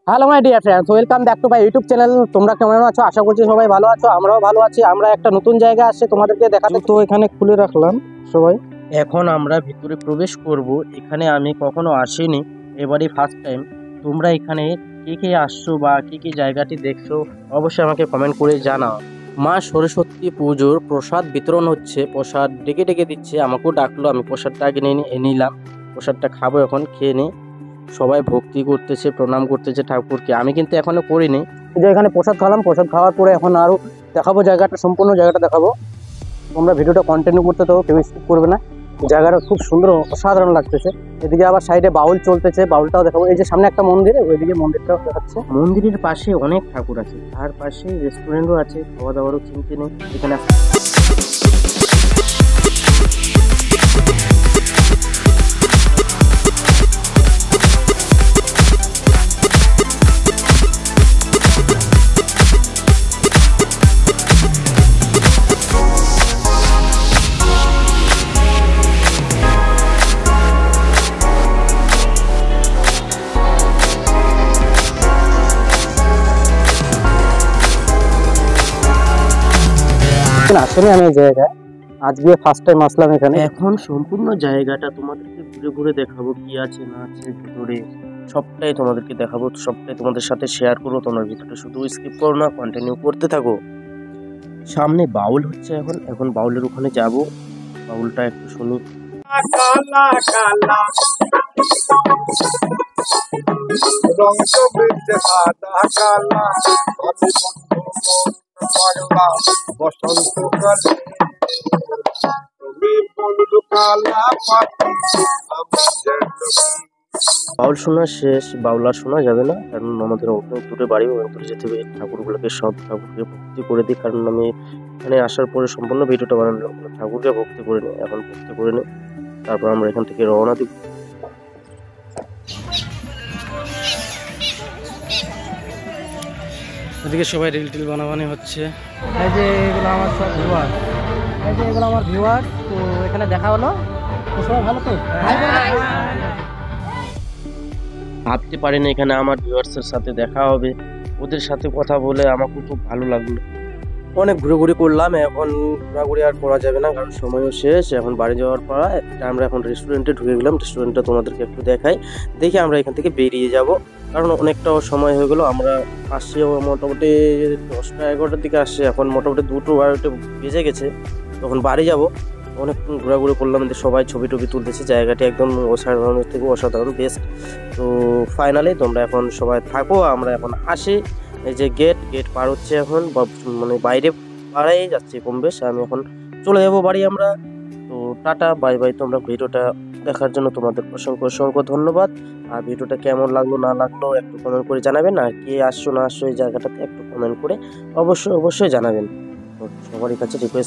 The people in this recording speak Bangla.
Hello my dear friends, welcome back to my YouTube channel. তোমরা কেমন আছো? আশা করছি সবাই ভালো আছো, আমরাও ভালো আছি। আমরা একটা নতুন জায়গা আসছে তোমাদেরকে দেখাতে, তো এখানে খুলে রাখলাম সবাই। এখন আমরা ভিতরে প্রবেশ করব। এখানে আমি কখনো আসিনি, এবারই ফার্স্ট টাইম। তোমরা এখানে কে কে আসছো বা কি কি জায়গাটি দেখছো অবশ্যই আমাকে কমেন্ট করে জানাও। মা সরস্বতী পুজোর প্রসাদ বিতরণ হচ্ছে, প্রসাদ ডেকে ডেকে দিচ্ছে, আমাকেও ডাকলো, আমি প্রসাদটা আগে নিলাম। প্রসাদটা খাবো, এখন খেয়ে নিই। সবাই ভক্তি করতেছে, প্রণাম করতেছে ঠাকুরকে। আমি কিন্তু এখনো করিনি। যে এখানে প্রসাদ খেলাম, প্রসাদ খাওয়ার পরে এখন আরো দেখাবো জায়গাটা, সম্পূর্ণ জায়গাটা দেখাবো। তোমরা ভিডিওটা কন্টিনিউ করতে থাকো, কেউ স্কিপ করবে না। জায়গাটা খুব সুন্দর, অসাধারণ লাগতেছে। এদিকে আবার সাইডে বাউল চলতেছে, বাউলটাও দেখাবো। এই যে সামনে একটা মন্দির, ওইদিকে মন্দিরটাও দেখাচ্ছে। মন্দিরের পাশে অনেক ঠাকুর আছে, তার পাশে রেস্টুরেন্টও আছে, খাওয়া দাওয়ারও চিন্তা নেই এখানে। আসলে আমি এই জায়গায় আজকে ফার্স্ট টাইম আসলাম এখানে। এখন সম্পূর্ণ জায়গাটা তোমাদেরকে ঘুরে ঘুরে দেখাবো, কি আছে না আছে ভিতরে সবটাই তোমাদেরকে দেখাবো, সবটাই তোমাদের সাথে শেয়ার করবো। তোমরা ভিতরটা শুধু স্কিপ করো না, কন্টিনিউ করতে থাকো। সামনে বাউল হচ্ছে, এখন বাউলের ওখানে যাব, বাউলটা একটু শুনি। বাউল শোনা শেষ, বাউল আর শোনা যাবে না, কারণ আমাদের অনেক দূরে বাড়ি, অনেক দূরে যেতে হবে। ঠাকুরগুলোকে, সব ঠাকুরকে ভক্তি করে দিই, কারণ আমি এখানে আসার পরে সম্পূর্ণ ভিডিওটা বানানো ঠাকুরকে ভক্তি করে নিই। এখন ভক্তি করে নিই, তারপর আমরা এখান থেকে রওনা দিব। এদিকে সবাই রিল টিল বানাবানি হচ্ছে। এই যে এগুলো আমার সব ভিউয়ার, এই যে এগুলো আমার ভিউয়ার। তো এখানে দেখা হলো, তো সবাই ভালো তো। ভাবতে পারিনি এখানে আমার ভিউয়ার্সের সাথে দেখা হবে, ওদের সাথে কথা বলে আমাকে খুব ভালো লাগলো। অনেক ঘুরে করলাম, এখন ঘোরাঘুরি আর করা যাবে না, কারণ সময়ও শেষ। এখন বাড়ি যাওয়ার পর আমরা এখন রেস্টুরেন্টে ঢুকে গেলাম। রেস্টুরেন্টটা তোমাদেরকে একটু দেখাই, দেখে আমরা এখান থেকে বেরিয়ে যাব, কারণ অনেকটাও সময় হয়ে গেলো। আমরা আসছি মোটামুটি 10টা 11টার দিকে আসছি, এখন মোটামুটি 2টো 12টা বেজে গেছে। তখন বাড়ি যাব। অনেকক্ষণ ঘোরাঘুরি করলাম, সবাই ছবি টবি তুলতেছে। জায়গাটি একদম অসাধারণের থেকে অসাধারণ, বেস্ট। তো ফাইনালি তোমরা এখন সবাই থাকো, আমরা এখন আসি। এই যে গেট পার হচ্ছে এখন, মানে বাইরে পাড়াই যাচ্ছে কম বেশ। আমি এখন চলে যাবো বাড়ি আমরা। তো টাটা, বাই বাই। তোমরা ভিডিওটা দেখার জন্য তোমাদের অসংখ্য ধন্যবাদ। আর ভিডিওটা কেমন লাগলো না লাগলো একটু কমেন্ট করে জানাবেন। আর কে আসছো না আসছো এই জায়গাটাতে একটু কমেন্ট করে অবশ্যই জানাবেন। তো সবারই কাছে রিকোয়েস্ট।